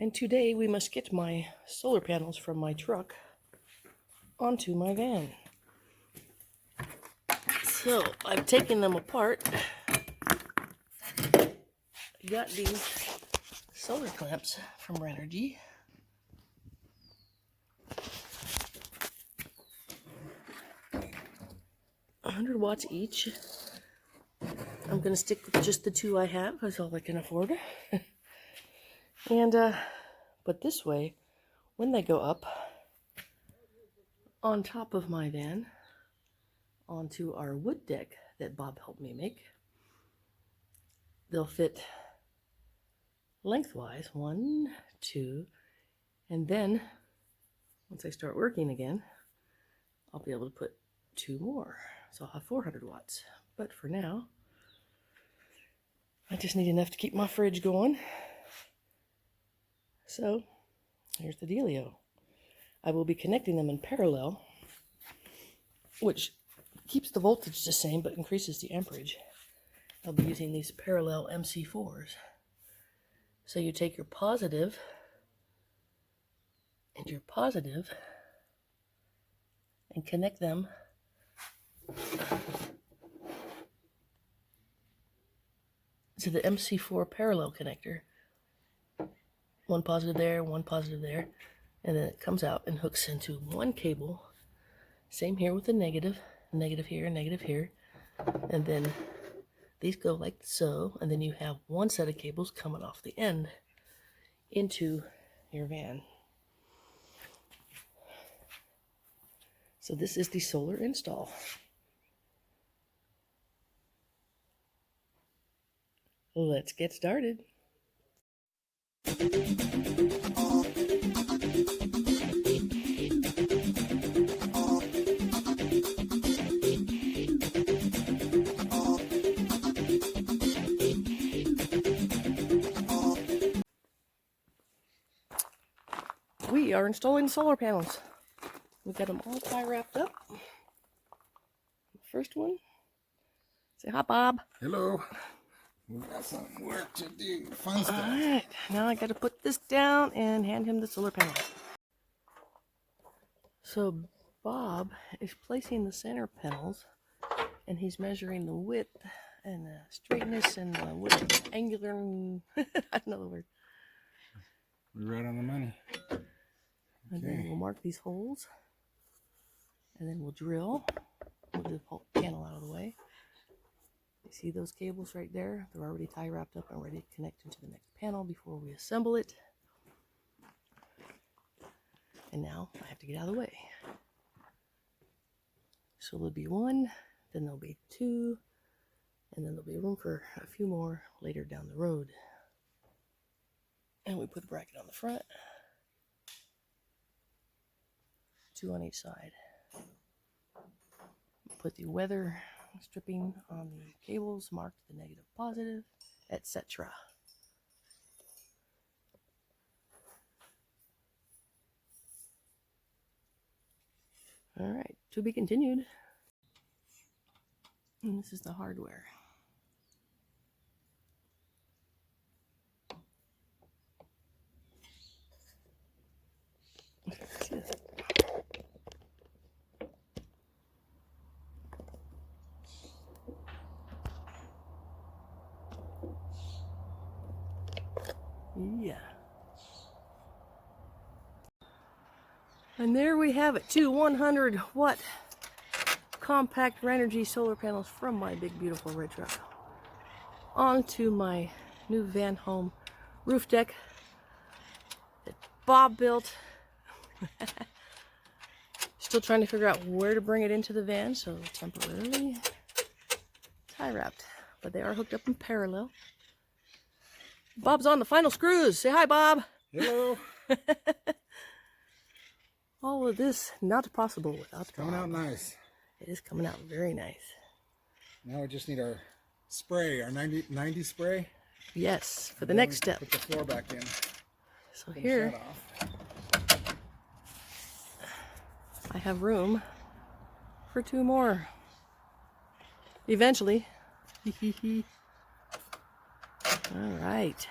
And today we must get my solar panels from my truck onto my van. So I've taken them apart. I got these solar clamps from Renergy. $100 each. I'm gonna stick with just the two I have. That's all I can afford. And but this way, when they go up on top of my van onto our wood deck that Bob helped me make, they'll fit lengthwise, 1, 2, and then once I start working again, I'll be able to put 2 more. So I'll have 400 watts. But for now, I just need enough to keep my fridge going. So here's the dealio. I will be connecting them in parallel, which keeps the voltage the same but increases the amperage. I'll be using these parallel MC4s. So you take your positive and your positive and connect them to the MC4 parallel connector. One positive there, one positive there, and then it comes out and hooks into one cable. Same here with the negative, negative here, negative here, and then these go like so, and then you have one set of cables coming off the end into your van. So this is the solar install. Let's get started. We are installing solar panels. We got them all tie wrapped up. First one. Say hi, Bob. Hello. We got some work to do. Fun stuff. All right. Now I got to put this down and hand him the solar panel. So Bob is placing the center panels, and he's measuring the width and the straightness and the width, angular. I don't know the word. We're right on the money. And then we'll mark these holes, and then we'll drill. We'll do the whole panel out of the way. You see those cables right there? They're already tie wrapped up and ready to connect into the next panel before we assemble it. And now I have to get out of the way. So there'll be 1, then there'll be 2, and then there'll be room for a few more later down the road. And we put a bracket on the front. 2 on each side. Put the weather stripping on the cables, mark the negative, positive, etc. All right, to be continued. And this is the hardware. See this? Yeah. And there we have it, 2 100-watt compact Renergy solar panels from my big beautiful red truck onto my new van home roof deck that Bob built. Still trying to figure out where to bring it into the van, so temporarily tie wrapped, but they are hooked up in parallel. Bob's on the final screws. Say hi, Bob. Hello. All of this not possible without Bob. Coming out nice. It is coming out very nice. Now we just need our spray, our 90 spray. Yes, for the next step. Put the floor back in. So here, I have room for 2 more. Eventually. All right.